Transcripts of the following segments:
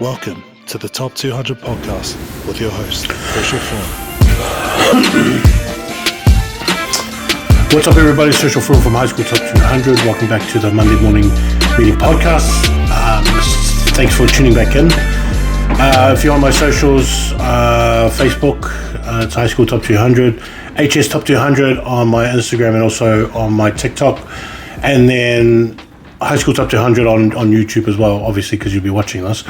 Welcome to the Top 200 podcast with your host, Social Forum. What's up, everybody? Social Forum from High School Top 200. Welcome back to the Monday morning meeting podcast. Thanks for tuning back in. If you're on my socials, Facebook, it's High School Top 200, HS Top 200 on my Instagram and also on my TikTok, and then High School Top 200 on YouTube as well, obviously, because you'll be watching this,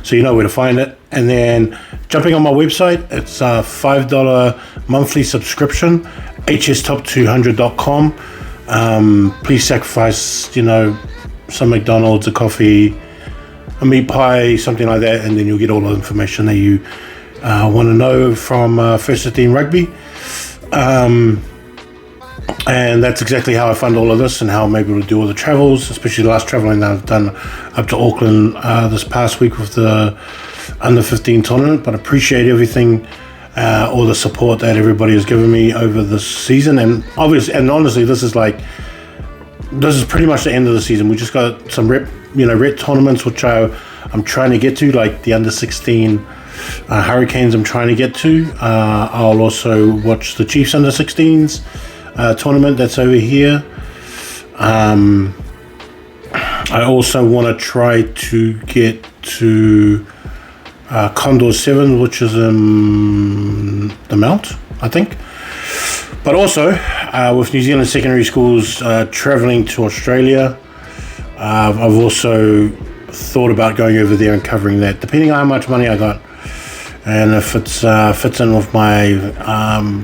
so you know where to find it. And then jumping on my website, it's a $5 monthly subscription, hstop200.com. Please sacrifice, some McDonald's, a coffee, a meat pie, something like that, and then you'll get all the information that you want to know from First 15 Rugby. And that's exactly how I fund all of this and how I'm able to do all the travels, especially the last traveling that I've done up to Auckland this past week with the Under 15 tournament. But I appreciate everything, all the support that everybody has given me over this season. And honestly, this is pretty much the end of the season. We just got some rep tournaments, which I'm trying to get to, like the Under 16 Hurricanes I'm trying to get to. I'll also watch the Chiefs Under 16s tournament that's over here. I also want to try to get to Condor 7, which is in the Mount, I think. But also, with New Zealand secondary schools travelling to Australia, I've also thought about going over there and covering that, depending on how much money I got. And if it fits in with my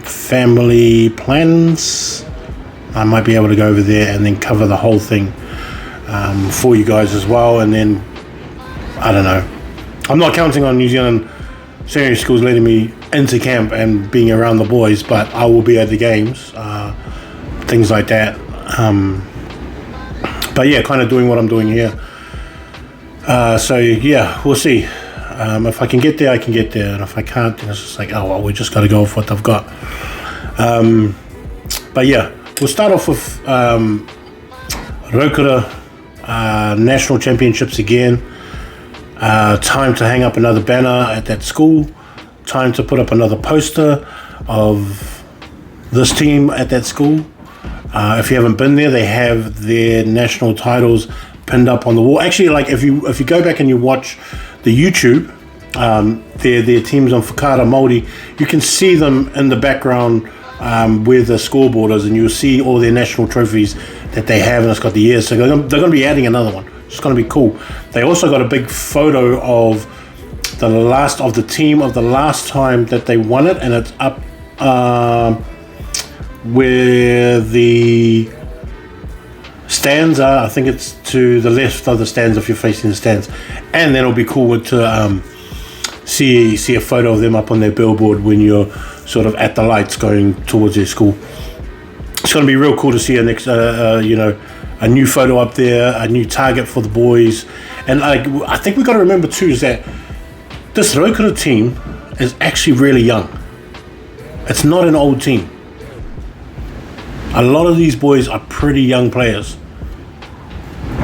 family plans, I might be able to go over there and then cover the whole thing for you guys as well. And then, I don't know. I'm not counting on New Zealand secondary schools letting me into camp and being around the boys, but I will be at the games, things like that. But yeah, kind of doing what I'm doing here. So yeah, we'll see. If I can get there, I can get there, and if I can't, then it's just like, oh well, we just got to go with what they've got. But yeah, we'll start off with Rotorua National Championships again. Time to hang up another banner at that school. Time to put up another poster of this team at that school. If you haven't been there, they have their national titles pinned up on the wall. Actually, like if you go back and you watch the YouTube, their teams on Whakaara Māori, you can see them in the background where the scoreboard is, and you'll see all their national trophies that they have, and it's got the years. So they're going to be adding another one. It's going to be cool. They also got a big photo of the team of the last time that they won it, and it's up where the stands are. I think it's to the left of the stands if you're facing the stands, and then it'll be cool to see a photo of them up on their billboard when you're sort of at the lights going towards their school. It's going to be real cool to see a new photo up there, a new target for the boys. And I think we've got to remember too is that this Rotorua team is actually really young. It's not an old team. A lot of these boys are pretty young players.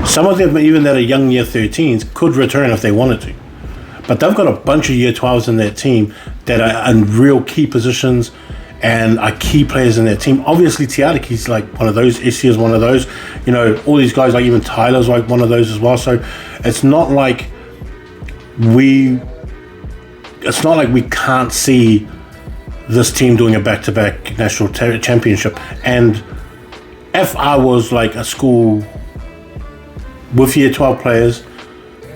Some of them, even that are young year 13s, could return if they wanted to. But they've got a bunch of year 12s in their team that are in real key positions and are key players in their team. Obviously, Tiaraki's like one of those. Essie is one of those. All these guys, like even Tyler's like one of those as well. So it's not like we can't see this team doing a back-to-back national championship. And if I was like a school with year 12 players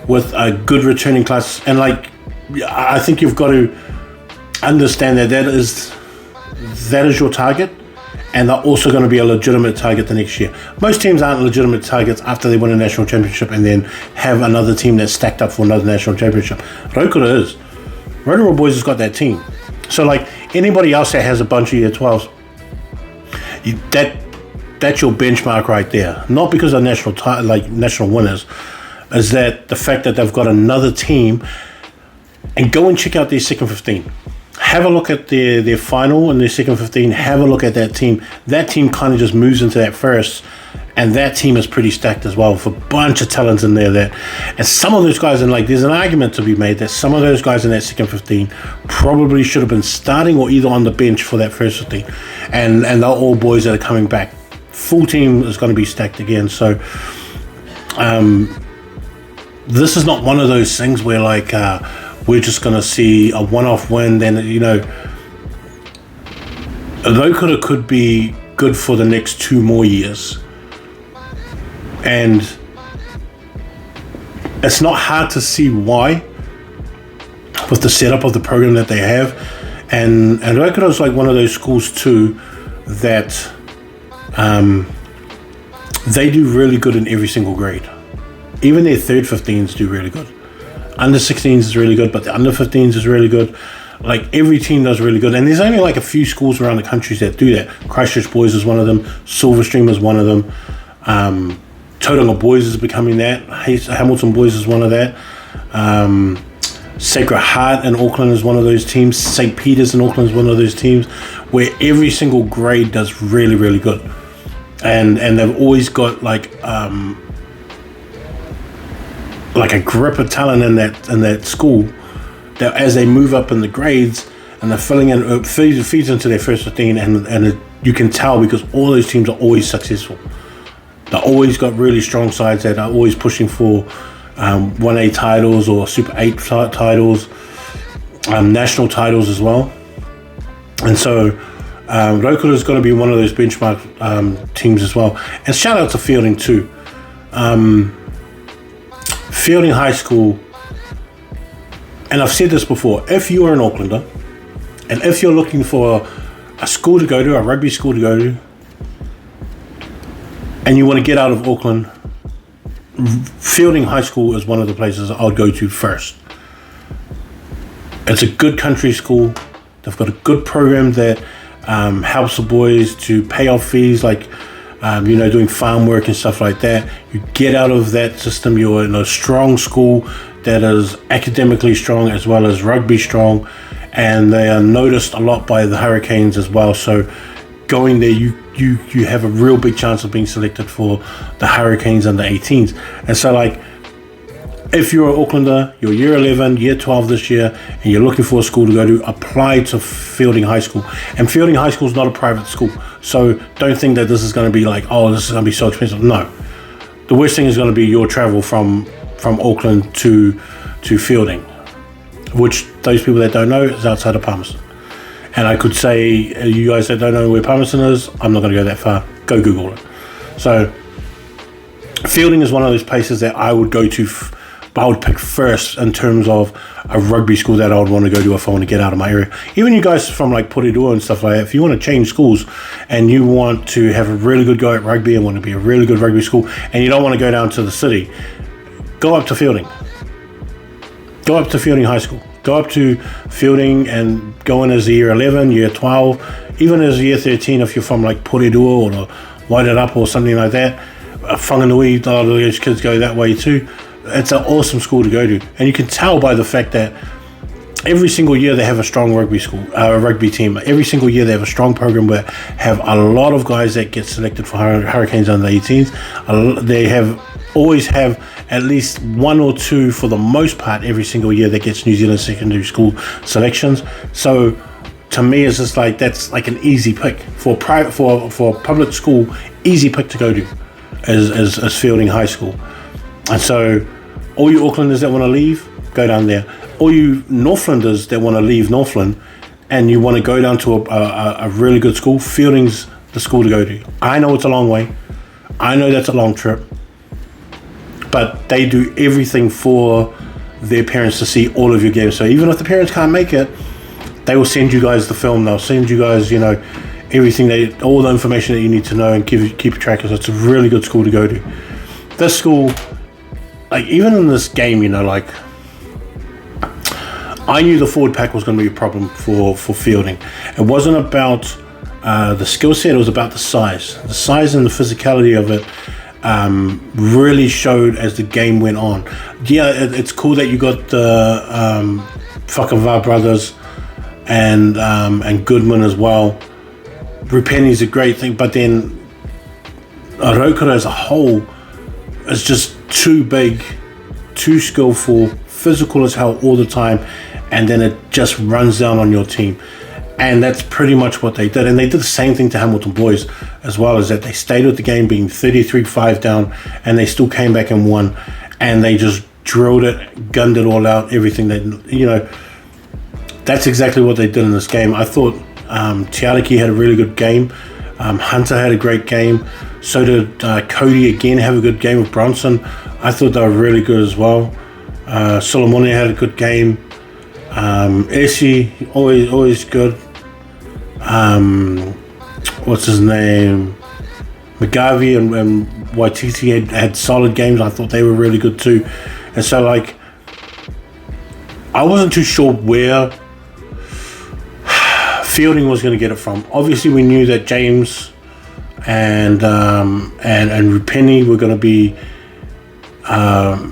with a good returning class, and I think you've got to understand that is your target, and they're also going to be a legitimate target the next year. Most teams aren't legitimate targets after they win a national championship and then have another team that's stacked up for another national championship. Rotorua is. Rotorua boys has got that team. So like anybody else that has a bunch of year 12s, that's your benchmark right there. Not because of national winners, is that the fact that they've got another team. And go and check out their second 15. Have a look at their final and their second 15. Have a look at that team. That team kind of just moves into that first And that team is pretty stacked as well, with a bunch of talents in there. And some of those guys, and like, there's an argument to be made that some of those guys in that second 15 probably should have been starting or either on the bench for that first 15. And they're all boys that are coming back. Full team is going to be stacked again. So this is not one of those things where like we're just going to see a one-off win. Then, you know, Rotorua could be good for the next 2 more years. And it's not hard to see why, with the setup of the program that they have. And Rotorua is like one of those schools too that they do really good in every single grade. Even their third 15s do really good. Under 16s is really good, but the under 15s is really good. Like, every team does really good. And there's only like a few schools around the country that do that. Christchurch Boys is one of them. Silverstream is one of them. Tauranga Boys is becoming that. Hamilton Boys is one of that. Sacred Heart in Auckland is one of those teams. St. Peter's in Auckland is one of those teams where every single grade does really, really good. And they've always got like a grip of talent in that school that as they move up in the grades and they're filling in, feeds into their first 15, and you can tell because all those teams are always successful. They've always got really strong sides that are always pushing for 1A titles or Super 8 titles, national titles as well. And so Rotorua is going to be one of those benchmark teams as well. And shout out to Feilding too. Feilding High School, and I've said this before, if you're an Aucklander and if you're looking for a school to go to, a rugby school to go to, and you want to get out of Auckland, Feilding High School is one of the places I would go to first. It's a good country school. They've got a good program that helps the boys to pay off fees, like doing farm work and stuff like that. You get out of that system, you're in a strong school that is academically strong as well as rugby strong, and they are noticed a lot by the Hurricanes as well. So going there, you have a real big chance of being selected for the Hurricanes under 18s. And so, like, if you're an Aucklander, you're year 11, year 12 this year, and you're looking for a school to go to, apply to Feilding High School. And Feilding High School is not a private school, so don't think that this is going to be like, oh, this is going to be so expensive. No. The worst thing is going to be your travel from Auckland to Feilding, which those people that don't know is outside of Palmerston. And I could say, you guys that don't know where Palmerston is, I'm not going to go that far. Go Google it. So, Feilding is one of those places that I would go to, I would pick first in terms of a rugby school that I would want to go to if I want to get out of my area. Even you guys from like Rotorua and stuff like that, if you want to change schools and you want to have a really good go at rugby and want to be a really good rugby school and you don't want to go down to the city, go up to Feilding. Go up to Feilding High School. Go up to Feilding and go in as a year 11, year 12, even as a year 13 if you're from like Rotorua or the Wairarapa or something like that. Whanganui, a lot of those kids go that way too. It's an awesome school to go to. And you can tell by the fact that every single year they have a strong rugby team. Every single year they have a strong program where have a lot of guys that get selected for Hurricanes under 18s. They always have at least one or two, for the most part, every single year that gets New Zealand secondary school selections. So to me, it's just like, that's like an easy pick for public school. Easy pick to go to is Feilding High School. And so all you Aucklanders that want to leave, go down there. All you Northlanders that want to leave Northland and you want to go down to a really good school, Feilding's the school to go to. I know it's a long way. I know that's a long trip. But they do everything for their parents to see all of your games. So even if the parents can't make it, they will send you guys the film. They'll send you guys, everything, all the information that you need to know and keep track of. So it's a really good school to go to. This school, like, even in this game, I knew the forward pack was going to be a problem for Feilding. It wasn't about the skill set, it was about the size. The size and the physicality of it really showed as the game went on. Yeah, it's cool that you got the Whakava brothers and Goodman as well. Rupenni's a great thing, but then Rotorua as a whole is just too big, too skillful, physical as hell all the time, and then it just runs down on your team. And that's pretty much what they did. And they did the same thing to Hamilton Boys as well, as that they stayed with the game being 33-5 down, and they still came back and won, and they just drilled it, gunned it all out, everything that, that's exactly what they did in this game. I thought Te Ariki had a really good game. Hunter had a great game. So did Cody again have a good game with Bronson. I thought they were really good as well. Solomone had a good game. Essie, always good. What's his name? McGarvey and Waititi had solid games. I thought they were really good too. And so, like, I wasn't too sure where Feilding was going to get it from. Obviously, we knew that James and Rupeni were going to be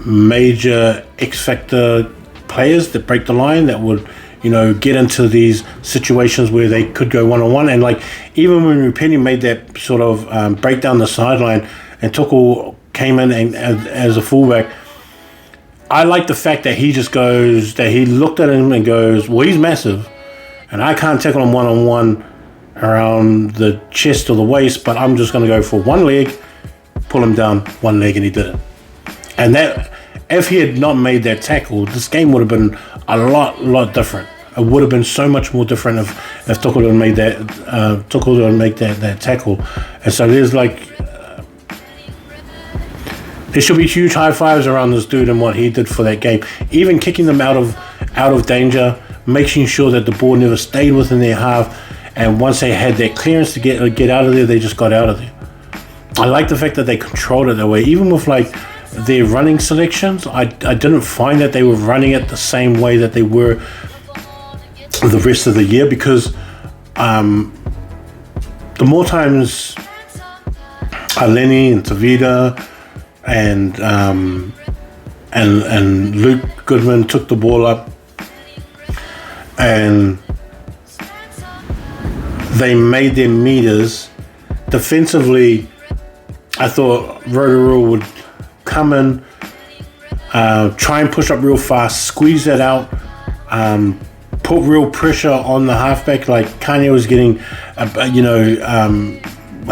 major X Factor players that break the line, that would, get into these situations where they could go one-on-one. And, like, even when Rupeni made that sort of break down the sideline and Tuku came in as a fullback, I like the fact that he looked at him and goes, well, he's massive, and I can't tackle him one-on-one around the chest or the waist, but I'm just going to go for one leg, pull him down one leg, and he did it. And that, if he had not made that tackle, this game would have been a lot different. It would have been so much more different if Tuku didn't make that tackle. And so there's there should be huge high fives around this dude and what he did for that game. Even kicking them out of danger, making sure that the ball never stayed within their half, and once they had that clearance to get out of there, they just got out of there. I like the fact that they controlled it that way. Even with their running selections, I didn't find that they were running it the same way that they were the rest of the year, because the more times Aleni and Tavita and Luke Goodman took the ball up and they made their meters defensively, I thought Rotorua would come in, try and push up real fast, squeeze that out, put real pressure on the halfback. Like Kanye was getting,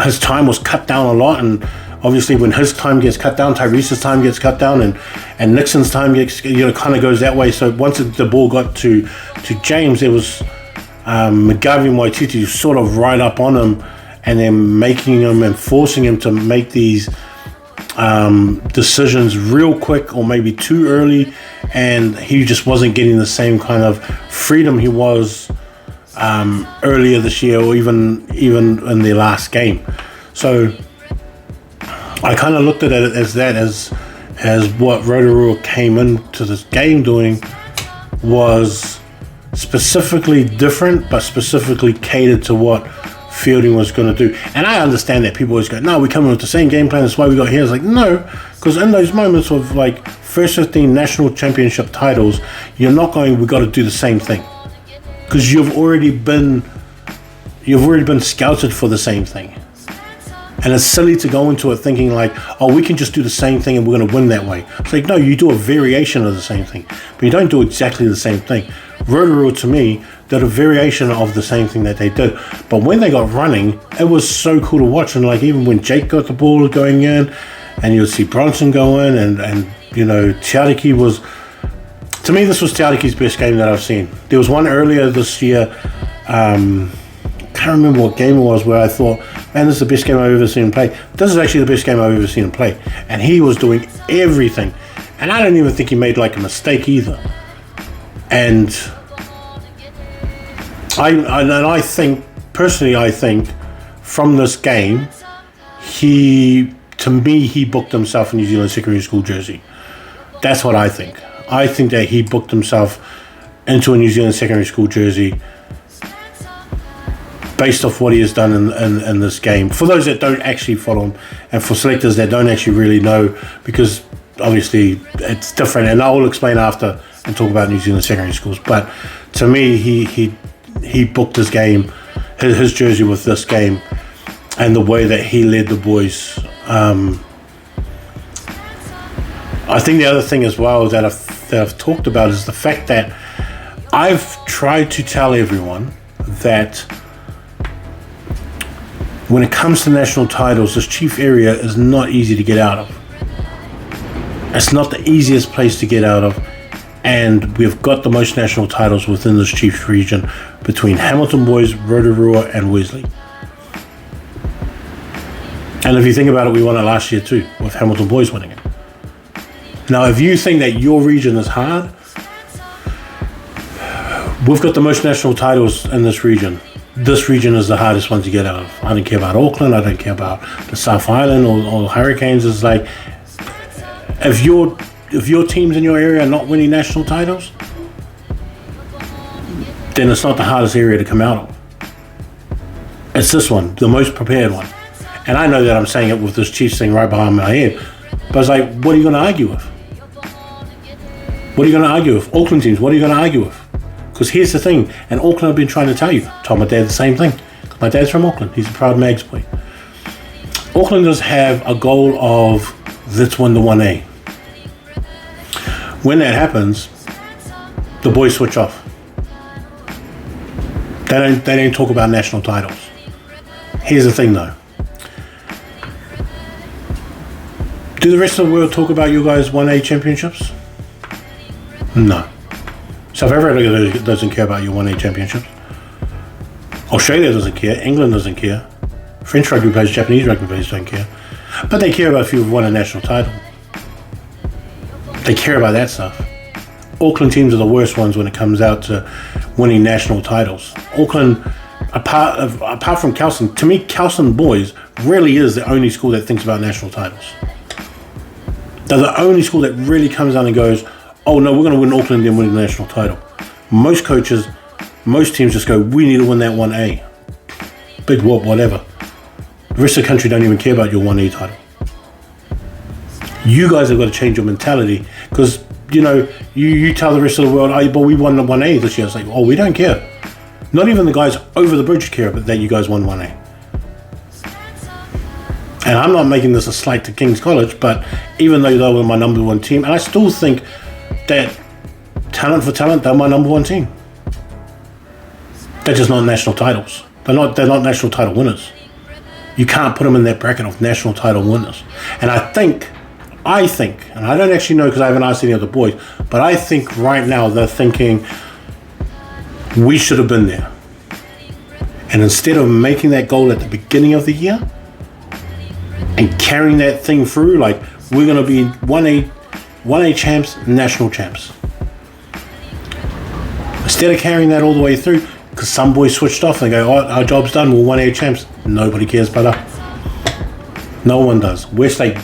his time was cut down a lot, and obviously when his time gets cut down, Tyrese's time gets cut down, and Nixon's time gets, kind of goes that way. So once the ball got to James, there was McGarvey and Waititi sort of right up on him, and then making him and forcing him to make these decisions real quick or maybe too early, and he just wasn't getting the same kind of freedom he was earlier this year, or even in their last game. So I kind of looked at it as what Rotorua came into this game doing was specifically different, but specifically catered to what Feilding was going to do. And I understand that people always go, no, we're coming with the same game plan, that's why we got here. It's like, no, because in those moments of first 15 national championship titles, you're not going, we got to do the same thing, because you've already been scouted for the same thing. And it's silly to go into it thinking we can just do the same thing and we're going to win that way. It's like, no, you do a variation of the same thing, but you don't do exactly the same thing. Rotorua, to me, did a variation of the same thing that they did. But when they got running, it was so cool to watch. And even when Jake got the ball going in, and you'll see Bronson go in, and Te Ariki was, to me, this was Te Ariki's best game that I've seen. There was one earlier this year, can't remember what game it was, where I thought, man, this is the best game I've ever seen him play. This is actually the best game I've ever seen him play. And he was doing everything. And I don't even think he made a mistake either. And I think, personally, from this game, he booked himself a New Zealand secondary school jersey. That's what I think. I think that he booked himself into a New Zealand secondary school jersey based off what he has done in this game. For those that don't actually follow him, and for selectors that don't actually really know, because obviously it's different, and I will explain after and talk about New Zealand secondary schools. But to me, he booked his game, his jersey with this game, and the way that he led the boys I think the other thing as well that I've talked about is the fact that I've tried to tell everyone that when it comes to national titles, this chief area is not easy to get out of. It's not the easiest place to get out of, and we've got the most national titles within this chief region between Hamilton Boys, Rotorua and Wesley. And if you think about it, we won it last year too, with Hamilton Boys winning it. Now, if you think that your region is hard, we've got the most national titles in this region. This region is the hardest one to get out of. I don't care about Auckland, I don't care about the South Island or Hurricanes. It's like, if your teams in your area are not winning national titles, then it's not the hardest area to come out of. It's this one, the most prepared one. And I know that I'm saying it with this Chiefs thing right behind my head, but it's like, what are you going to argue with? What are you going to argue with? Auckland teams, what are you going to argue with? Because here's the thing, and Auckland have been trying to tell you. Told my dad the same thing. My dad's from Auckland. He's a proud Mags boy. Aucklanders have a goal of, let's win the 1A. When that happens, the boys switch off. They don't talk about national titles. Here's the thing though. Do the rest of the world talk about you guys 1A championships? No. South Africa doesn't care about your 1A championships. Australia doesn't care. England doesn't care. French rugby players, Japanese rugby players don't care. But they care about if you've won a national title. They care about that stuff. Auckland teams are the worst ones when it comes out to winning national titles. Auckland, apart from Kelson, to me, Kelson Boys really is the only school that thinks about national titles. They're the only school that really comes out and goes, oh no, we're going to win Auckland and then win the national title. Most coaches, most teams just go, we need to win that 1A. Big whoop, whatever. The rest of the country don't even care about your 1A title. You guys have got to change your mentality, because, you know, you tell the rest of the world, oh, but we won the 1A this year. It's like, oh, we don't care. Not even the guys over the bridge care that you guys won 1A. And I'm not making this a slight to King's College, but even though they were my number one team, and I still think that talent for talent, they're my number one team. They're just not national titles. They're not national title winners. You can't put them in that bracket of national title winners. And I think, and I don't actually know because I haven't asked any of the boys, but I think right now they're thinking, we should have been there. And instead of making that goal at the beginning of the year and carrying that thing through, like, we're going to be 1A champs, national champs. Instead of carrying that all the way through, because some boys switched off and they go, oh, our job's done, we're 1A champs. Nobody cares, brother. No one does. Westlake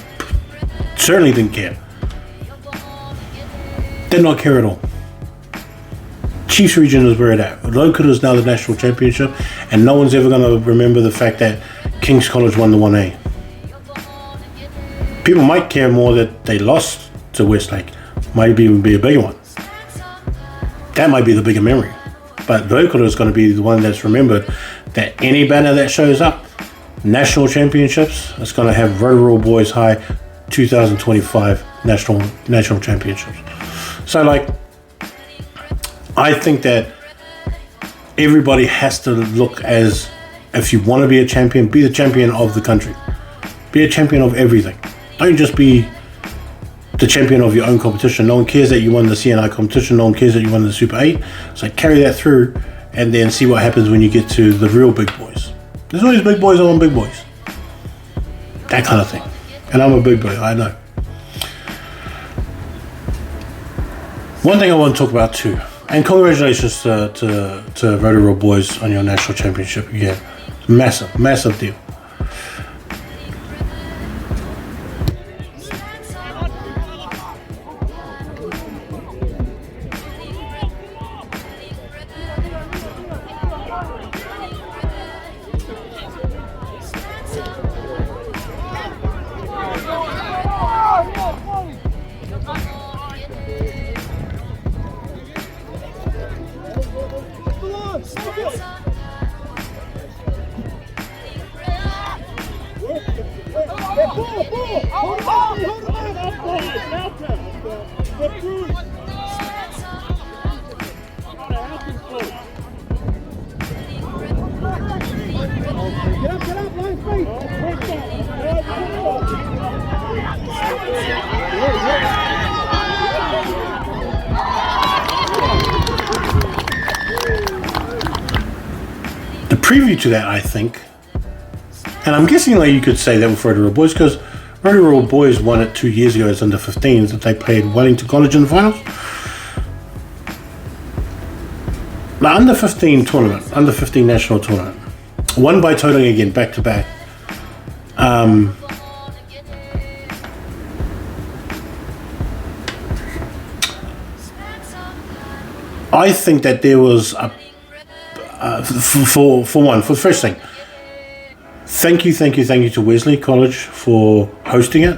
certainly didn't care. Did not care at all. Chiefs region is where it at. Local is now the national championship, and no one's ever going to remember the fact that King's College won the 1A. People might care more that they lost to Westlake. Might even be a bigger one. That might be the bigger memory. But local is going to be the one that's remembered, that any banner that shows up, national championships, it's going to have Rotorua Boys High 2025 national championships. So, like, I think that everybody has to look as, if you want to be a champion, be the champion of the country. Be a champion of everything. Don't just be the champion of your own competition. No one cares that you won the CNI competition. No one cares that you won the Super 8. So carry that through and then see what happens when you get to the real big boys. There's always big boys on big boys. That kind of thing. And I'm a big boy, I know. One thing I want to talk about too, and congratulations to Rotorua Boys on your national championship again. Massive deal. The preview to that, I think, and I'm guessing like you could say that with Rotorua Boys, because Rotorua Boys won it 2 years ago as under 15s that they played Wellington College in the finals. The under 15 tournament, under 15 national tournament, won by Tauranga again, back to back. I think that there was a for the first thing, thank you to Wesley College for hosting it.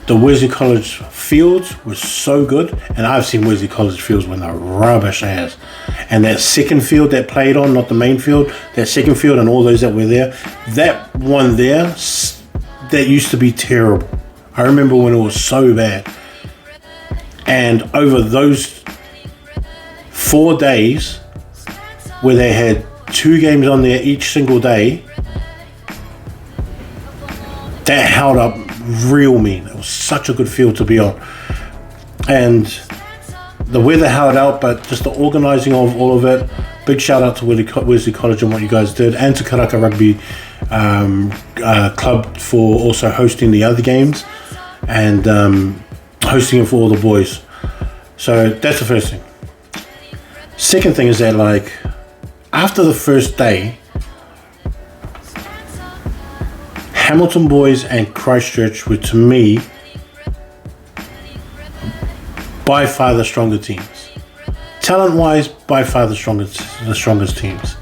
The Wesley College fields were so good, and I've seen Wesley College fields when they're rubbish as. And that second field that played on, not the main field, that second field and all those that were there, that one there, that used to be terrible. I remember when it was so bad. And over those 4 days, where they had 2 games on there each single day, that held up real mean. It was such a good field to be on. And the weather held out, but just the organising of all of it, big shout out to Wesley College and what you guys did, and to Tauranga Rugby Club for also hosting the other games, and hosting it for all the boys. So that's the first thing. Second thing is that, like, after the first day, Hamilton Boys and Christchurch were, to me, by far the stronger teams. Talent-wise, by far the strongest teams.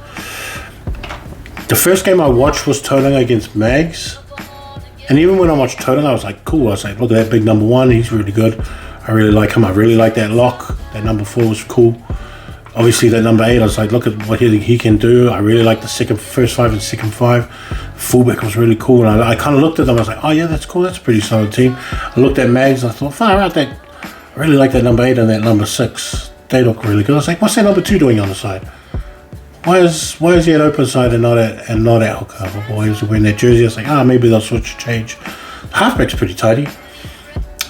The first game I watched was Tauranga against Mags. And even when I watched Tauranga, I was like, cool. I was like, look at that big number 1. He's really good. I really like him. I really like that lock. That number 4 was cool. Obviously, that number 8, I was like, look at what he can do. I really like the first 5 and second 5. Fullback was really cool. And I kind of looked at them. I was like, oh, yeah, that's cool. That's a pretty solid team. I looked at Mags. And I thought, far out that. I really like that number 8 and that number 6. They look really good. I was like, what's that number 2 doing on the side? Why is he at open side and not at hooker? Why is he wearing that jersey? I was like, maybe they'll change. Halfback's pretty tidy.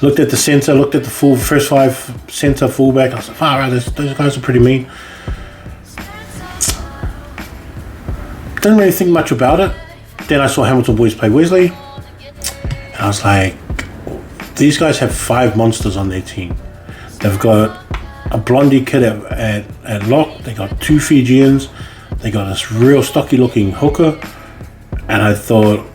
Looked at the centre, looked at the first 5 centre fullback. I was like, far out, those guys are pretty mean. Didn't really think much about it. Then I saw Hamilton Boys play Wesley. And I was like, these guys have 5 monsters on their team. They've got a blondie kid at lock. They got 2 Fijians. They got this real stocky looking hooker. And I thought,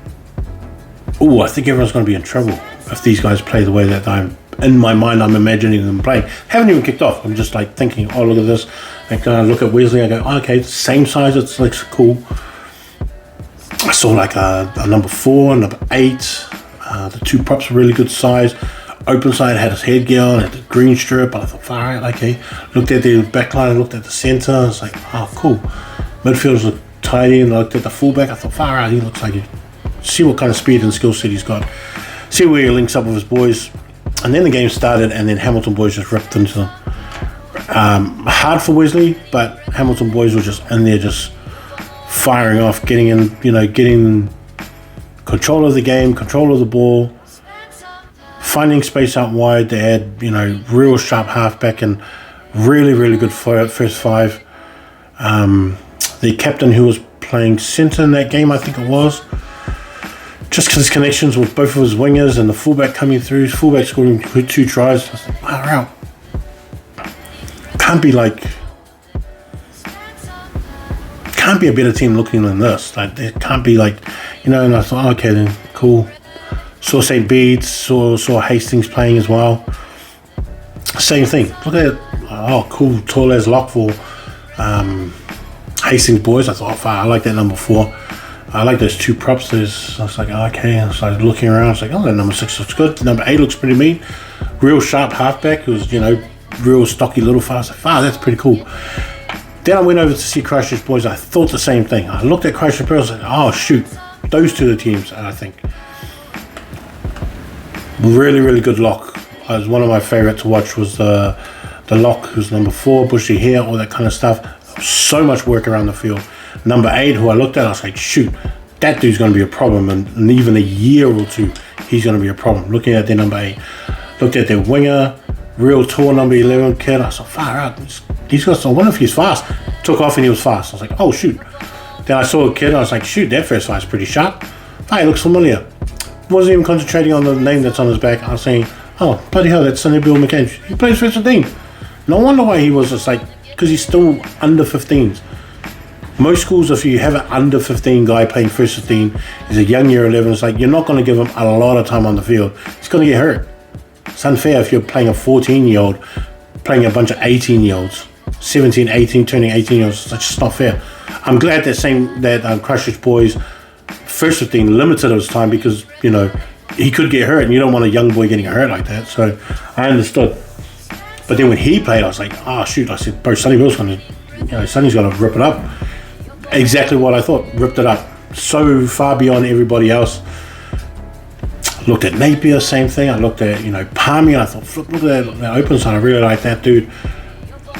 I think everyone's going to be in trouble if these guys play the way that I'm imagining them playing. Haven't even kicked off. I'm just like thinking, look at this. And I look at Wesley and I go, okay, same size. It looks cool. I saw like a number 4, number 8. The 2 props were really good size. Open side had his headgear on, had the green strip. I thought, far out, okay. Looked at the back line, looked at the centre. I was like, cool. Midfielders look tidy, and I looked at the fullback. I thought, far out, he looks like you. See what kind of speed and skill set he's got. See where he links up with his boys. And then the game started, and then Hamilton Boys just ripped into them. Hard for Wesley, but Hamilton Boys were just in there, just firing off, getting control of the game, control of the ball, finding space out wide. They had, real sharp halfback and really, really good first 5. The captain who was playing centre in that game, I think it was, just because his connections with both of his wingers and the fullback coming through, fullback scoring 2 tries. I was like, wow. Can't be a better team looking than this. Like, there can't be and I thought, okay then, cool. Saw St. Bede's, saw Hastings playing as well. Same thing. Look at it. Cool, tall as lock for Hastings Boys. I thought, I like that number 4. I like those 2 props. I was like, okay. I started looking around. I was like, that number 6 looks good. Number 8 looks pretty mean. Real sharp halfback who's, real stocky little fast. That's pretty cool. Then I went over to see Christchurch Boys. I thought the same thing. I looked at Christchurch Boys. I was like, shoot. Those 2 are the teams, I think. Really, really good lock. one of my favourite to watch was the lock, who's number 4, bushy hair, all that kind of stuff. So much work around the field. Number 8, who I looked at, I was like, shoot, that dude's going to be a problem, and even a year or two, he's going to be a problem. Looking at their number 8, looked at their winger, real tall number 11 kid. I was like, far out. These guys, I wonder if he's fast. Took off and he was fast. I was like, oh shoot. Then I saw a kid. I was like, shoot, that first fight's pretty sharp. Hey, looks familiar. Wasn't even concentrating on the name that's on his back. I was saying, oh, bloody hell, that's Sonny Bill McCann. He plays first 15. No wonder why he was just like, because he's still under 15s. Most schools, if you have an under 15 guy playing first 15, he's a young year 11, it's like, you're not going to give him a lot of time on the field. He's going to get hurt. It's unfair if you're playing a 14-year-old, playing a bunch of 18-year-olds, 17, 18, turning 18-year-olds. It's just not fair. I'm glad that Christchurch boys first 15 limited his time, because, you know, he could get hurt, and you don't want a young boy getting hurt like that. So I understood. But then when he played, I was like, oh shoot, I said, bro, Sonny Bill's going to, you know, Sonny's going to rip it up. Exactly what I thought, ripped it up. So far beyond everybody else. Looked at Napier, same thing. I looked at, you know, Palmy. I thought, look at that open side. I really like that dude.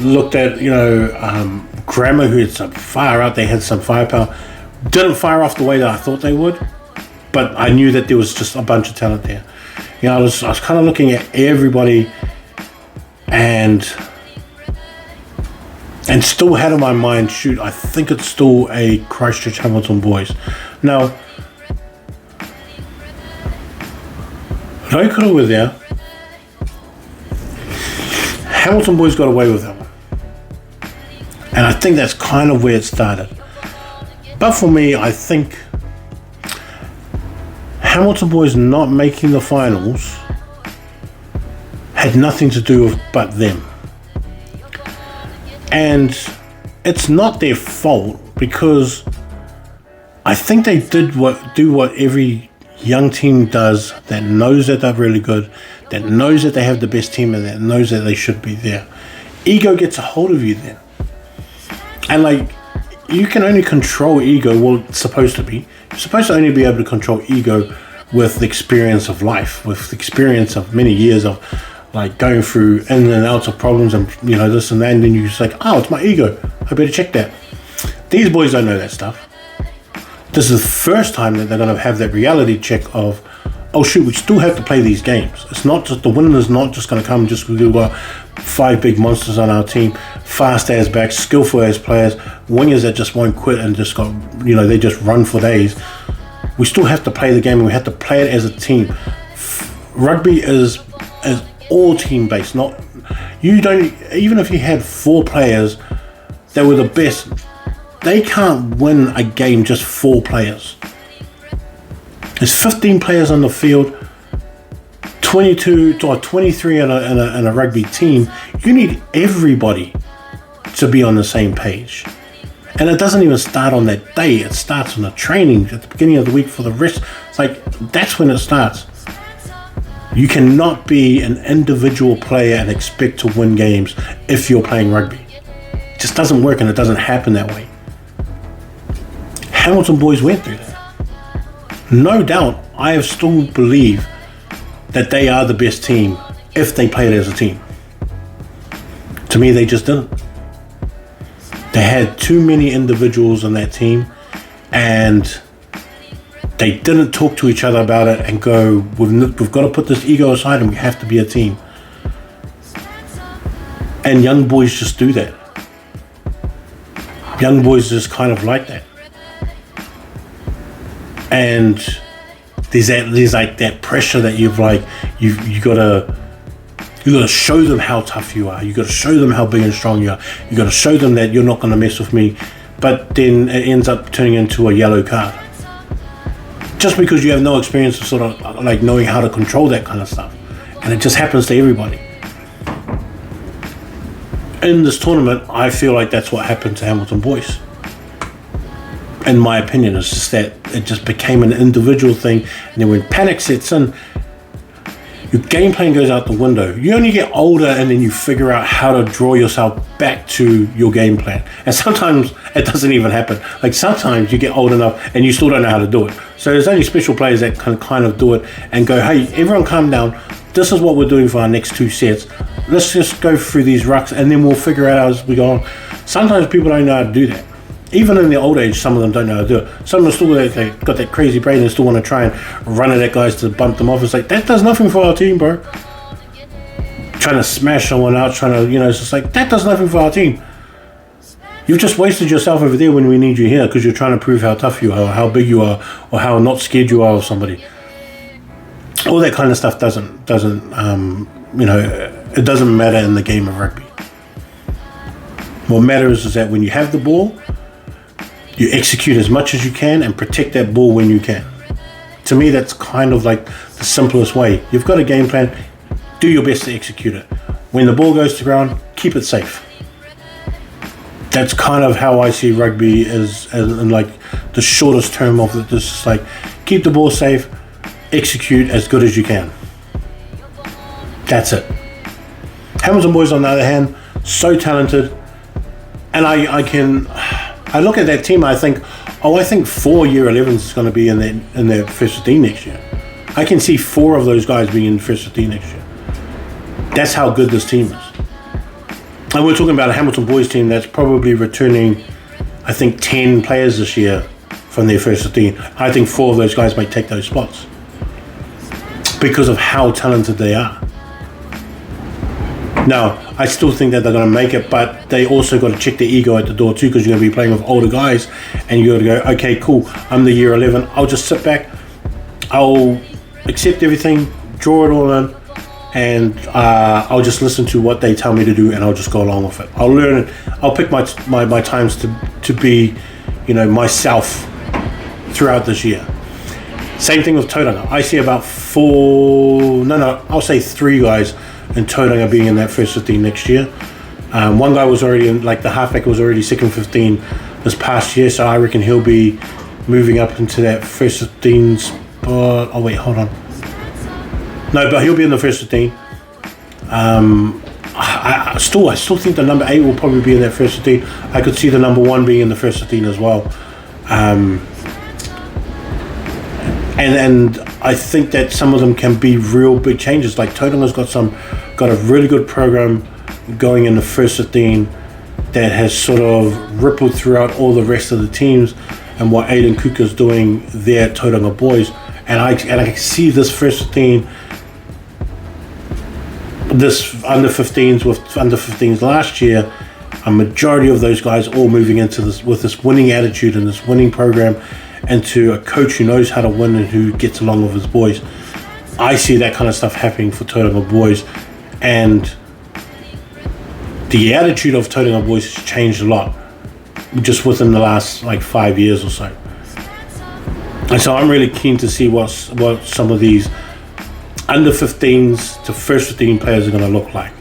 Looked at, you know, Grammar, who had some fire out. They had some firepower. Didn't fire off the way that I thought they would, but I knew that there was just a bunch of talent there. You know, I was kind of looking at everybody, and still had in my mind, shoot, I think it's still a Christchurch Hamilton boys. Now, Rotorua were there. Hamilton boys got away with that one. And I think that's kind of where it started. But for me, I think Hamilton boys not making the finals had nothing to do with but them. And it's not their fault, because I think they did what every young team does, that knows that they're really good, that knows that they have the best team, and that knows that they should be there. Ego gets a hold of you then. And like, you can only control ego, well, it's supposed to be. You're supposed to only be able to control ego with the experience of life, with the experience of many years of like going through in and outs of problems, and you know, this and that, and then you're just like, oh, it's my ego, I better check that. These boys don't know that stuff. This is the first time that they're going to have that reality check of, oh shoot, we still have to play these games. It's not just, the winning is not just going to come just because we've got 5 big monsters on our team, fast as backs, skillful as players, wingers that just won't quit and just got, you know, they just run for days. We still have to play the game, and we have to play it as a team. Rugby is all team based. Not, you don't, even if you had 4 players that were the best, they can't win a game just 4 players. There's 15 players on the field, 22 or 23 in a rugby team. You need everybody to be on the same page. And it doesn't even start on that day. It starts on the training at the beginning of the week for the rest. It's like, that's when it starts. You cannot be an individual player and expect to win games if you're playing rugby. It just doesn't work, and it doesn't happen that way. Hamilton boys went through that. No doubt, I still believe that they are the best team if they played as a team. To me, they just didn't. They had too many individuals on that team, and they didn't talk to each other about it and go, we've got to put this ego aside and we have to be a team. And young boys just do that. Young boys just kind of like that. And there's like that pressure that you gotta show them how tough you are. You gotta show them how big and strong you are. You gotta show them that you're not gonna mess with me. But then it ends up turning into a yellow card, just because you have no experience of sort of like knowing how to control that kind of stuff. And it just happens to everybody. In this tournament, I feel like that's what happened to Hamilton boys. In my opinion, it's just that it just became an individual thing. And then when panic sets in, your game plan goes out the window. You only get older and then you figure out how to draw yourself back to your game plan. And sometimes it doesn't even happen. Like sometimes you get old enough and you still don't know how to do it. So there's only special players that can kind of do it and go, hey, everyone calm down. This is what we're doing for our next 2 sets. Let's just go through these rucks and then we'll figure it out as we go on. Sometimes people don't know how to do that. Even in the old age, some of them don't know how to do it. Some of them still they got that crazy brain and still want to try and run at guys to bump them off. It's like, that does nothing for our team, bro. Trying to smash someone out, trying to, it's just like, that does nothing for our team. You've just wasted yourself over there when we need you here because you're trying to prove how tough you are, or how big you are, or how not scared you are of somebody. All that kind of stuff doesn't it doesn't matter in the game of rugby. What matters is that when you have the ball, you execute as much as you can and protect that ball when you can. To me, that's kind of like the simplest way. You've got a game plan, do your best to execute it. When the ball goes to ground, keep it safe. That's kind of how I see rugby as in like the shortest term of it. This is like, keep the ball safe, execute as good as you can. That's it. Hamilton boys, on the other hand, so talented. And I look at that team, I think 4 year 11s is going to be in their first 15 next year. I can see 4 of those guys being in the first 15 next year. That's how good this team is. And we're talking about a Hamilton boys team that's probably returning, I think, 10 players this year from their first 15. I think 4 of those guys might take those spots because of how talented they are. Now, I still think that they're going to make it, but they also got to check their ego at the door too, because you're going to be playing with older guys and you got to go, okay, cool, I'm the year 11, I'll just sit back, I'll accept everything, draw it all in, and I'll just listen to what they tell me to do and I'll just go along with it. I'll learn it, I'll pick my times to be, myself throughout this year. Same thing with Tauranga. I see about 3 guys in Tauranga being in that first 15 next year. One guy was already in, like the halfback was already second 15 this past year, so I reckon he'll be moving up into that first 15 spot. Oh wait, hold on. No, but he'll be in the first 15. I still think the number 8 will probably be in that first 15. I could see the number 1 being in the first 15 as well. And I think that some of them can be real big changes. Like Tauranga's got a really good program going in the first 15 that has sort of rippled throughout all the rest of the teams, and what Aiden Kuka's doing there at Tauranga boys. And I can see this first 15, this under 15s with under 15s last year, a majority of those guys all moving into this with this winning attitude and this winning program, and to a coach who knows how to win and who gets along with his boys. I see that kind of stuff happening for Tauranga boys, and the attitude of Tauranga boys has changed a lot just within the last 5 years or so. And so I'm really keen to see what some of these under 15s to first 15 players are going to look like.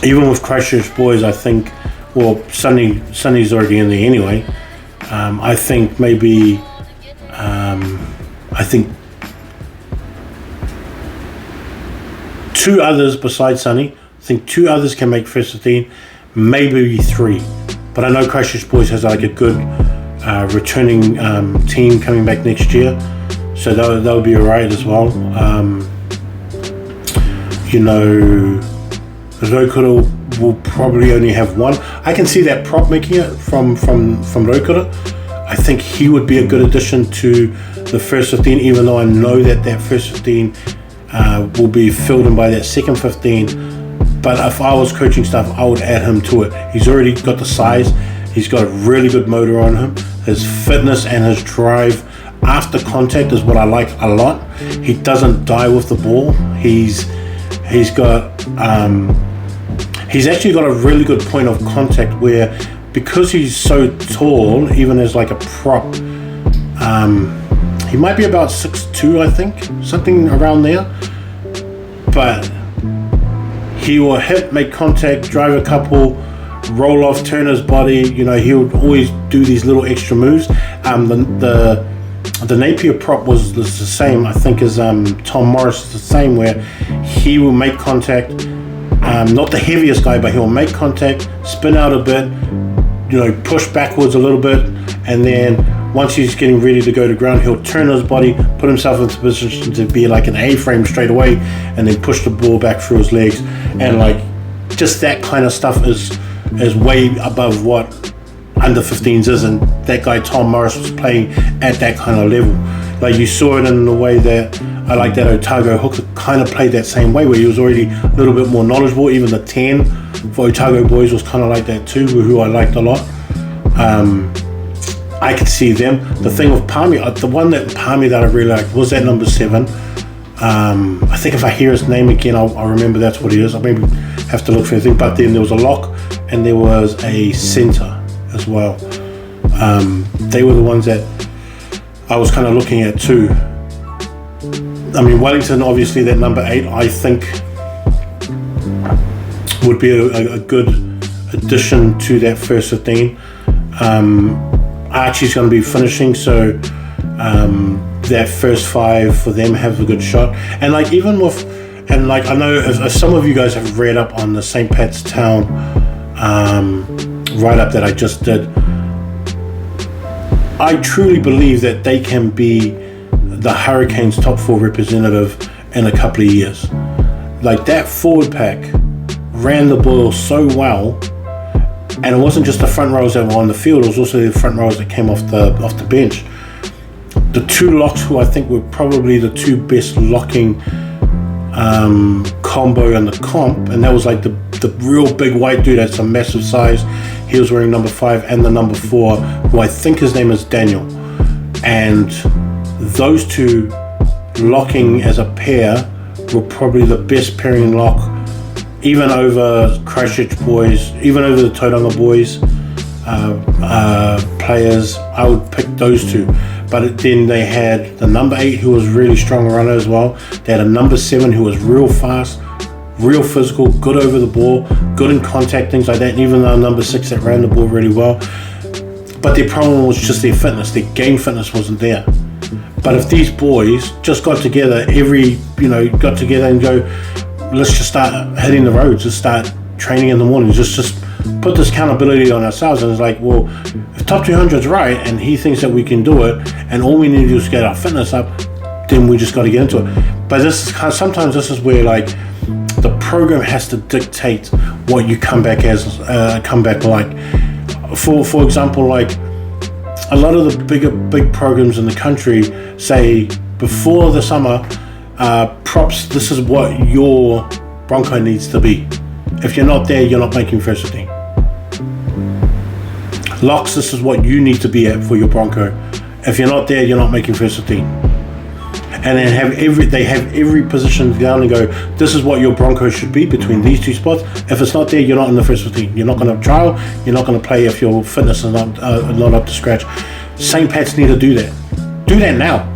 Even with Christchurch boys, I think, well, Sonny's already in there anyway. I think maybe, I think 2 others besides Sonny. I think 2 others can make first 15, maybe 3. But I know Christchurch boys has a good returning team coming back next year, so they'll be alright as well. Rotorua will probably only have 1. I can see that prop making it from Rotorua. I think he would be a good addition to the first 15, even though I know that first 15 will be filled in by that second 15. But if I was coaching staff, I would add him to it. He's already got the size. He's got a really good motor on him. His fitness and his drive after contact is what I like a lot. He doesn't die with the ball. He's actually got a really good point of contact where, because he's so tall, even as a prop, he might be about 6'2", I think, something around there. But he will hit, make contact, drive a couple, roll off, turn his body. He would always do these little extra moves. The the Napier prop was the same, I think, as Tom Morris is the same, where he will make contact, not the heaviest guy, but he'll make contact, spin out a bit, push backwards a little bit, and then once he's getting ready to go to ground, he'll turn his body, put himself into position to be like an A-frame straight away, and then push the ball back through his legs. And like, just that kind of stuff is way above what under 15s is, and that guy Tom Morris was playing at that kind of level. Like, you saw it in the way that I like that Otago Hooker kind of played that same way, where he was already a little bit more knowledgeable. Even the 10 for Otago boys was kind of like that too, who I liked a lot. I could see them. The thing with Palmy, the one that Palmy that I really liked was that number 7. I think if I hear his name again, I'll remember that's what he is. I maybe have to look for anything. But then there was a lock and there was a centre as well. They were the ones that I was kind of looking at too. I mean, Wellington, obviously, that number 8, I think would be a good addition to that first 15. Archie's going to be finishing, so that first 5 for them have a good shot. And like, even with, and like, I know if some of you guys have read up on the St. Pat's Town write-up that I just did, I truly believe that they can be the Hurricanes' top 4 representative in a couple of years. Like, that forward pack ran the ball so well, and it wasn't just the front rows that were on the field, it was also the front rows that came off the bench. The 2 locks, who I think were probably the 2 best locking combo in the comp, and that was like the real big white dude that's a massive size. He was wearing number 5 and the number 4, who I think his name is Daniel. And those 2 locking as a pair were probably the best pairing lock, even over Christchurch boys, even over the Tauranga boys players. I would pick those 2. But then they had the number 8, who was really strong runner as well. They had a number 7 who was real fast, real physical, good over the ball, good in contact, things like that. And even though number 6 that ran the ball really well, but their problem was just their fitness. Their game fitness wasn't there. But if these boys just got together got together and go, let's just start hitting the roads, just start training in the morning, just put this accountability on ourselves. And it's like, well, if top 200 is right and he thinks that we can do it, and all we need to do is get our fitness up, then we just got to get into it. But this is sometimes this is where like the program has to dictate what you come back like. For example, like a lot of the big programs in the country say before the summer, props, this is what your Bronco needs to be. If you're not there, you're not making first 15. Locks, this is what you need to be at for your Bronco. If you're not there, you're not making first 15. And then they have every position down and go, this is what your Bronco should be between these 2 spots. If it's not there, you're not in the first 15. You're not going to trial, you're not going to play if your fitness is not up to scratch. St. Pat's need to do that. Do that now.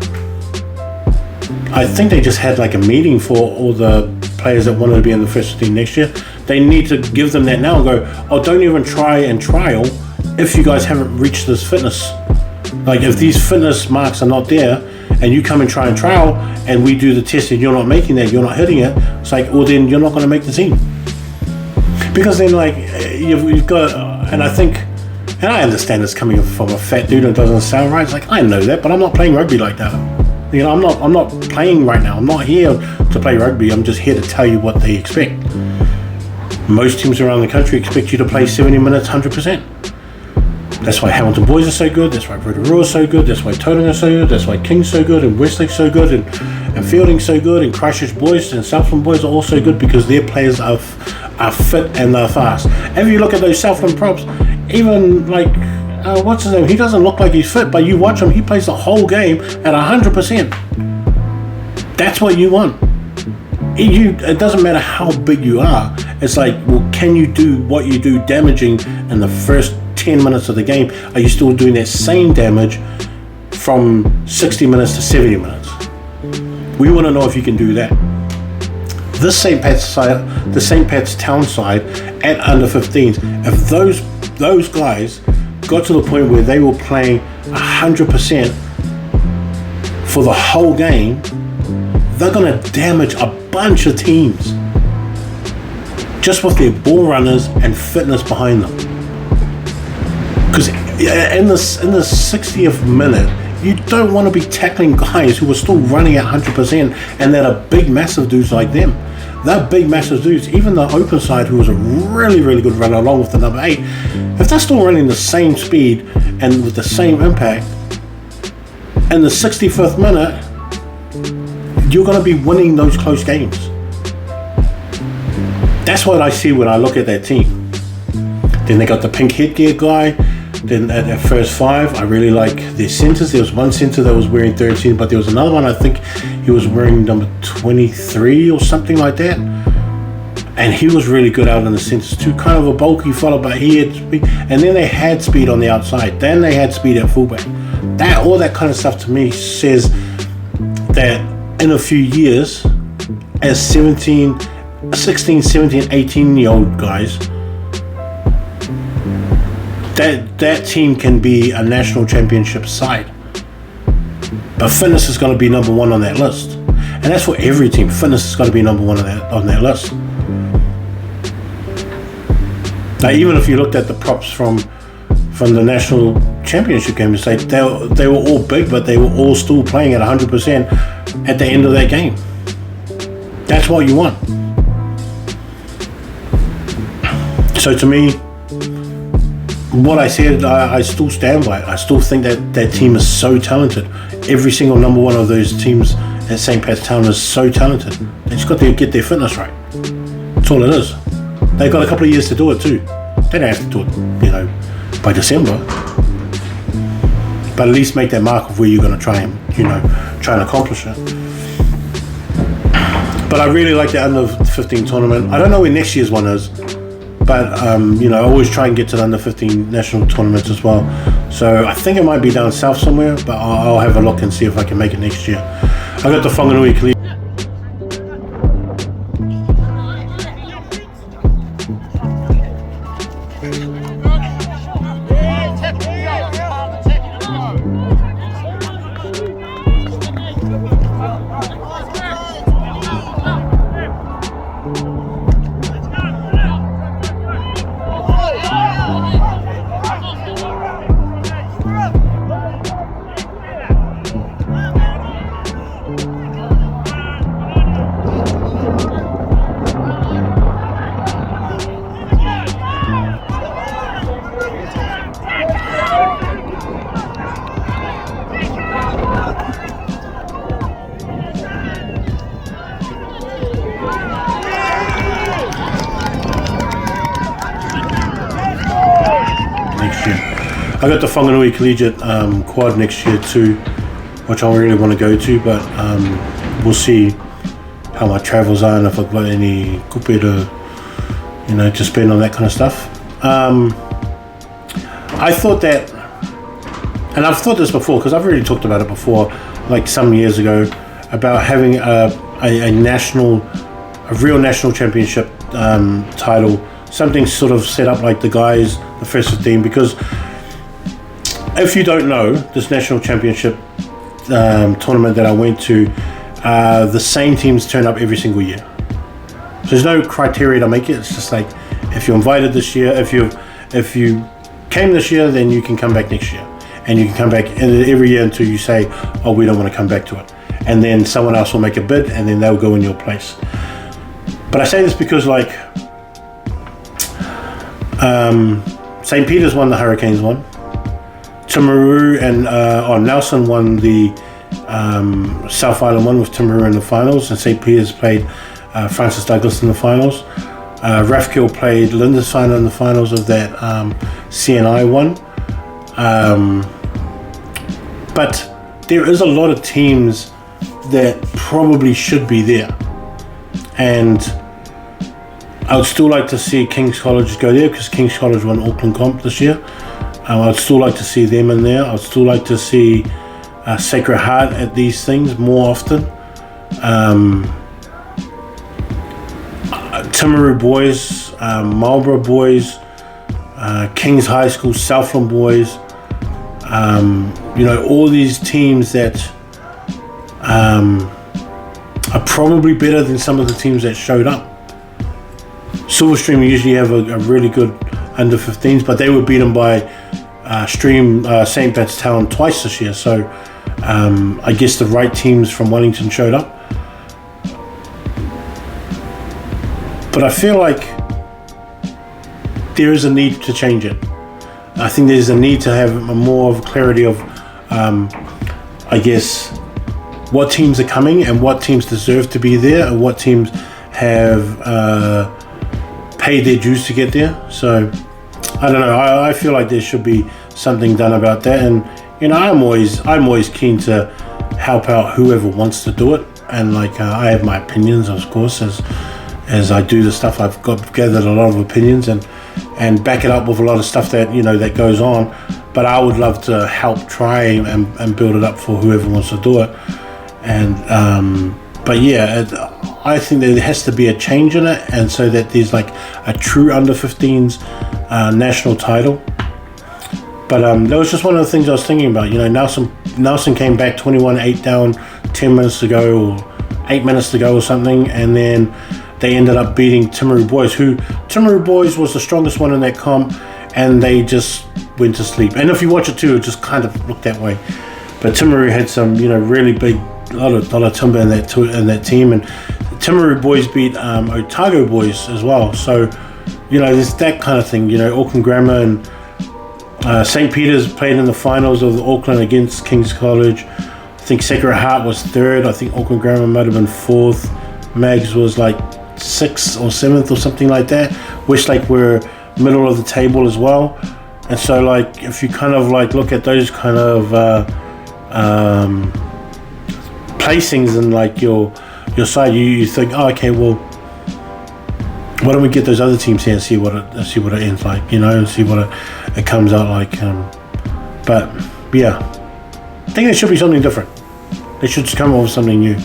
I think they just had like a meeting for all the players that wanted to be in the first 15 next year. They need to give them that now and go, oh, don't even try and trial if you guys haven't reached this fitness. Like, if these fitness marks are not there and you come and try and trial and we do the test and you're not making that, you're not hitting it, it's like, well, then you're not going to make the team. Because then, like, you've got, and I think, and I understand this coming from a fat dude and it doesn't sound right. It's like, I know that, but I'm not playing rugby like that. I'm not playing right now. I'm not here to play rugby. I'm just here to tell you what they expect. Most teams around the country expect you to play 70 minutes, 100%. That's why Hamilton boys are so good. That's why Rotorua is so good. That's why Tauranga is so good. That's why King's so good, and Westlake's so good, and Feilding's so good, and Christchurch boys and Southland boys are all so good because their players are fit and they're fast. If you look at those Southland props, even like what's his name? He doesn't look like he's fit, but you watch him, he plays the whole game at 100%. That's what you want. It doesn't matter how big you are. It's like, well, can you do what you do damaging in the first 10 minutes of the game? Are you still doing that same damage from 60 minutes to 70 minutes? We want to know if you can do that. This St. Pat's side, the St. Pat's Town side at under 15s, if those guys got to the point where they were playing 100% for the whole game, they're going to damage a bunch of teams just with their ball runners and fitness behind them. Because in the 60th minute, you don't want to be tackling guys who are still running at 100% and that are big, massive dudes like them. They're big, massive dudes. Even the open side, who was a really, really good runner along with the number 8, if they're still running the same speed and with the same impact, in the 65th minute, you're going to be winning those close games. That's what I see when I look at that team. Then they got the pink headgear guy. Then at first 5, I really like their centres. There was one centre that was wearing 13, but there was another one, I think he was wearing number 23 or something like that. And he was really good out in the centres too. Kind of a bulky fellow, but he had speed. And then they had speed on the outside. Then they had speed at fullback. All that kind of stuff to me says that in a few years, as 16, 17, 18-year-old guys, that team can be a national championship side. But fitness is going to be number 1 on that list. And that's for every team. Fitness has got to be number 1 on that list. Now, even if you looked at the props from the national championship game, it's like they were all big, but they were all still playing at 100% at the end of that game. That's what you want. So to me, what I said, I still stand by it. I still think that team is so talented. Every single number 1 of those teams at St. Pat's Town is so talented. They just got to get their fitness right. That's all it is. They've got a couple of years to do it too. They don't have to do it, by December. But at least make that mark of where you're going to try and accomplish it. But I really like the under-15 tournament. I don't know where next year's one is. But, I always try and get to the under-15 national tournaments as well. So I think it might be down south somewhere, but I'll have a look and see if I can make it next year. I got the Whanganui Collegiate. I got the Whanganui Collegiate quad next year too, which I really want to go to, but we'll see how my travels are and if I've got any kupe to spend on that kind of stuff. I thought that, and I've thought this before because I've already talked about it before, like some years ago, about having a real national championship title, something sort of set up like the guys, the first 15, because if you don't know, this national championship tournament that I went to, the same teams turn up every single year. So there's no criteria to make it. It's just like, if you're invited this year, if you came this year, then you can come back next year. And you can come back every year until you say, oh, we don't want to come back to it. And then someone else will make a bid and then they'll go in your place. But I say this because St. Peter's won, the Hurricanes won. Timaru and Nelson won the South Island one with Timaru in the finals, and St. Peter's played Francis Douglas in the finals. Rathkill played Lindisfarne in the finals of that CNI one. But there is a lot of teams that probably should be there, and I would still like to see King's College go there because King's College won Auckland Comp this year. I'd still like to see them in there. I'd still like to see Sacred Heart at these things more often. Timaru boys, Marlborough boys, King's High School, Southland boys, all these teams that are probably better than some of the teams that showed up. Silverstream usually have a really good under 15s, but they were beaten by St. Pat's Town twice this year, so I guess the right teams from Wellington showed up. But I feel like there is a need to change it. I think there's a need to have more of clarity of, I guess, what teams are coming and what teams deserve to be there and what teams have paid their dues to get there. So I don't know. I feel like there should be something done about that, and you know, I'm always keen to help out whoever wants to do it. And like I have my opinions, of course, as I do the stuff. I've gathered a lot of opinions and back it up with a lot of stuff that that goes on. But I would love to help try and build it up for whoever wants to do it. And but yeah, I think there has to be a change in it, and so that there's like a true under 15s national title. But that was just one of the things I was thinking about. Nelson came back 21-8 down 10 minutes to go or 8 minutes to go or something, and then they ended up beating Timaru Boys, who Timaru Boys was the strongest one in that comp, and they just went to sleep. And if you watch it too, it just kind of looked that way. But Timaru had some really big, a lot of timber in that team, and Timaru Boys beat Otago Boys as well. So there's that kind of thing. Auckland Grammar and St. Peter's played in the finals of the Auckland against King's College. I think Sacred Heart was third. I think Auckland Grammar might have been fourth. Mags was like 6th or 7th or something like that. Westlake were middle of the table as well. And so like if you kind of like look at those kind of placings in like your side, you think, oh, okay, well, why don't we get those other teams here and see what it ends like, and see what it comes out like. But yeah, I think there should be something different. They should just come up with something new.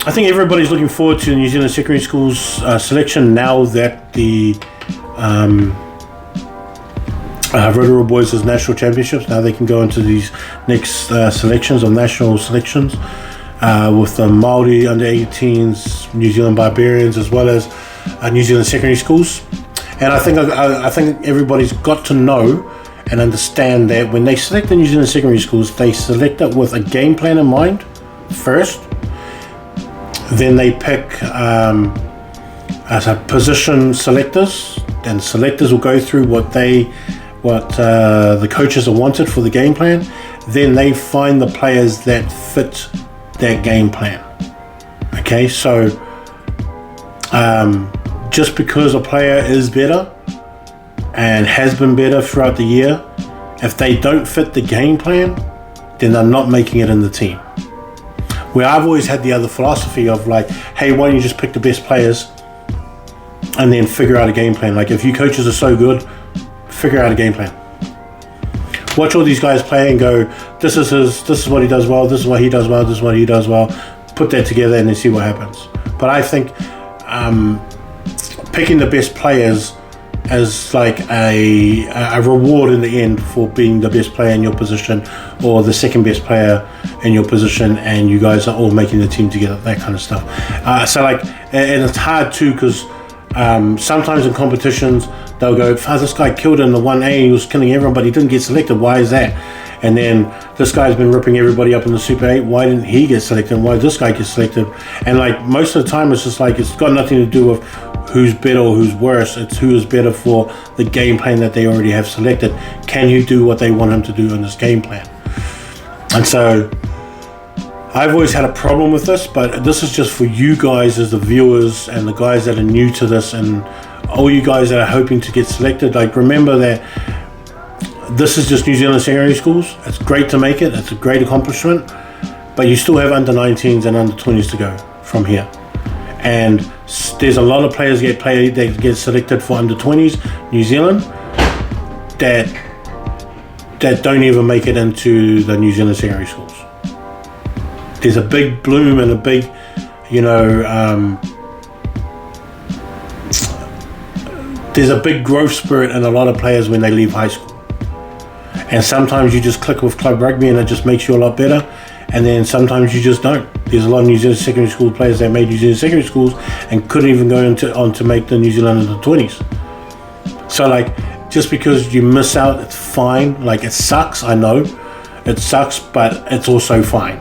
I think everybody's looking forward to the New Zealand Secondary Schools selection now that the Rotorua Boys is national championships. Now they can go into these next selections of national selections with the Māori under 18s, New Zealand Barbarians, as well as New Zealand Secondary Schools. And I think everybody's got to know and understand that when they select the New Zealand Secondary Schools, they select it with a game plan in mind first. Then they pick as a position selectors, and selectors will go through what the coaches have wanted for the game plan. Then they find the players that fit that game plan. Okay, so just because a player is better and has been better throughout the year, if they don't fit the game plan, then they're not making it in the team. Where I've always had the other philosophy of like, hey, why don't you just pick the best players and then figure out a game plan? Like if you coaches are so good, figure out a game plan. Watch all these guys play and go, this is what he does well, this is what he does well, this is what he does well. Put that together and then see what happens. But I think picking the best players as like a reward in the end for being the best player in your position or the second best player in your position, and you guys are all making the team together, that kind of stuff. So like, and it's hard too, because sometimes in competitions they'll go, this guy killed in the 1A, he was killing everyone but he didn't get selected, why is that? And then this guy's been ripping everybody up in the Super 8, why didn't he get selected, and why did this guy get selected? And like most of the time it's just like, it's got nothing to do with who's better or who's worse, it's who is better for the game plan that they already have selected. Can you do what they want him to do in this game plan? And so I've always had a problem with this, but this is just for you guys as the viewers and the guys that are new to this, and all you guys that are hoping to get selected. Like, remember that this is just New Zealand Secondary Schools. It's great to make it, it's a great accomplishment, but you still have under 19s and under 20s to go from here. And there's a lot of players that get selected for under 20s New Zealand that don't even make it into the New Zealand secondary schools. There's a big bloom and a big, there's a big growth spirit in a lot of players when they leave high school. And sometimes you just click with club rugby and it just makes you a lot better. And then sometimes you just don't. There's a lot of New Zealand secondary school players that made New Zealand secondary schools and couldn't even go on to make the New Zealand under 20s. So just because you miss out, it's fine. It sucks, I know. It sucks, but it's also fine.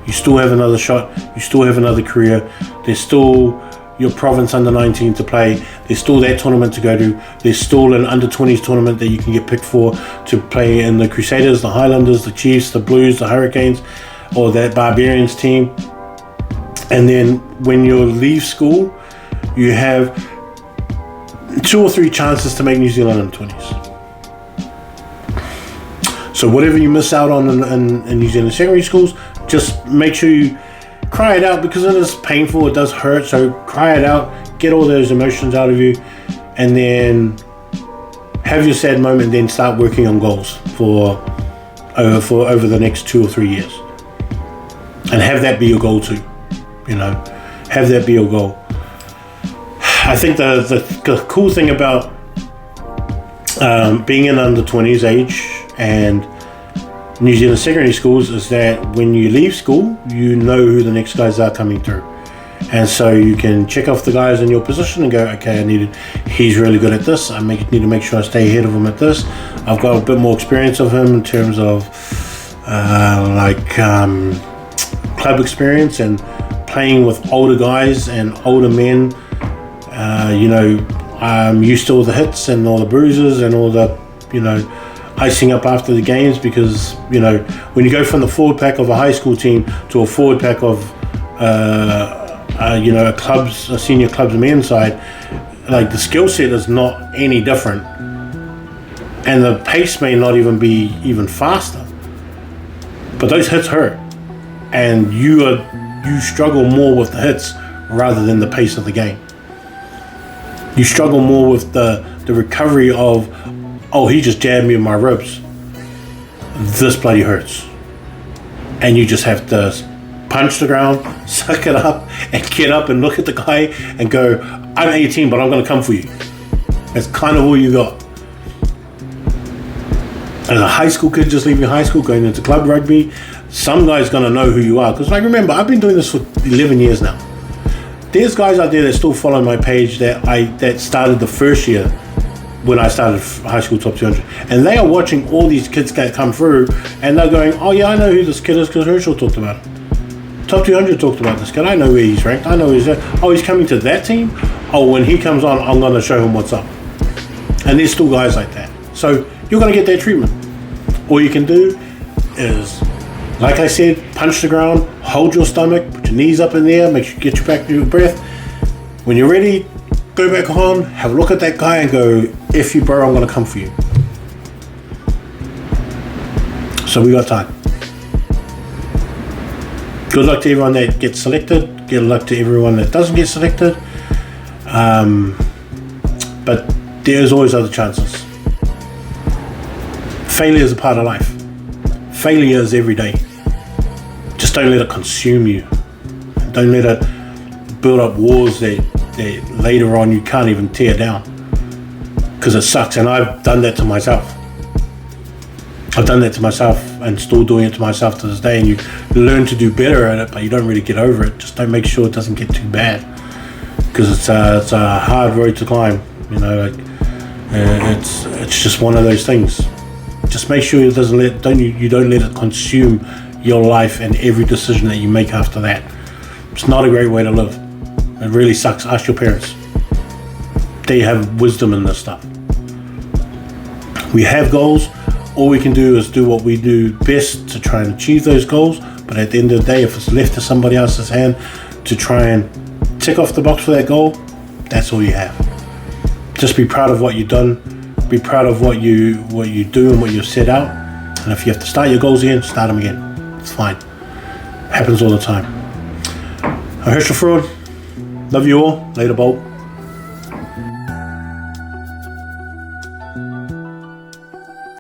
You still have another shot. You still have another career. There's still your province under 19 to play. There's still that tournament to go to. There's still an under 20s tournament that you can get picked for to play in the Crusaders, the Highlanders, the Chiefs, the Blues, the Hurricanes, or that Barbarians team. And then when you leave school, you have 2 or 3 chances to make New Zealand under 20s. So whatever you miss out on in New Zealand secondary schools, just make sure you cry it out, because it is painful, it does hurt. So cry it out, get all those emotions out of you, and then have your sad moment, and then start working on goals for over the next 2 or 3 years. And have that be your goal too. Have that be your goal. I think the cool thing about being in under 20s age and New Zealand secondary schools is that when you leave school, you know who the next guys are coming through. And so you can check off the guys in your position and go, okay, he's really good at this. I need to make sure I stay ahead of him at this. I've got a bit more experience of him in terms of club experience and playing with older guys and older men. I'm used to all the hits and all the bruises and all the, icing up after the games, because, when you go from the forward pack of a high school team to a forward pack of, a senior clubs men's side, the skill set is not any different. And the pace may not even be even faster. But those hits hurt. And you struggle more with the hits rather than the pace of the game. You struggle more with the recovery of, oh, he just jabbed me in my ribs. This bloody hurts. And you just have to punch the ground, suck it up, and get up and look at the guy and go, I'm 18, but I'm going to come for you. That's kind of all you got. As a high school kid just leaving high school, going into club rugby, some guy's going to know who you are. Because remember, I've been doing this for 11 years now. There's guys out there that still follow my page that started the first year when I started high school top 200, and they are watching all these kids come through, and they're going, oh yeah, I know who this kid is because Herschel talked about it. Top 200 talked about this kid. I know where he's ranked. I know he's coming to that team. Oh, when he comes on, I'm going to show him what's up. And there's still guys like that. So you're going to get that treatment. All you can do is, like I said, punch the ground, hold your stomach, put your knees up in there, make sure you get you back to your breath. When you're ready, go back on, have a look at that guy and go, F you bro, I'm going to come for you. So we got time. Good luck to everyone that gets selected. Good luck to everyone that doesn't get selected. But there's always other chances. Failure is a part of life. Failure is every day. Just don't let it consume you. Don't let it build up walls that later on you can't even tear down, because it sucks. And I've done that to myself. And still doing it to myself to this day. And you learn to do better at it, but you don't really get over it. Just don't make sure it doesn't get too bad, because it's a hard road to climb. It's just one of those things. Just make sure it doesn't you don't let it consume your life and every decision that you make after that. It's not a great way to live. It really sucks. Ask your parents. They have wisdom in this stuff. We have goals. All we can do is do what we do best to try and achieve those goals. But at the end of the day, if it's left to somebody else's hand to try and tick off the box for that goal, that's all you have. Just be proud of what you've done. Be proud of what you do and what you've set out. And if you have to start your goals again, start them again. It's fine. It happens all the time. I'm Herschel Fraud. Love you all. Later, Bolt.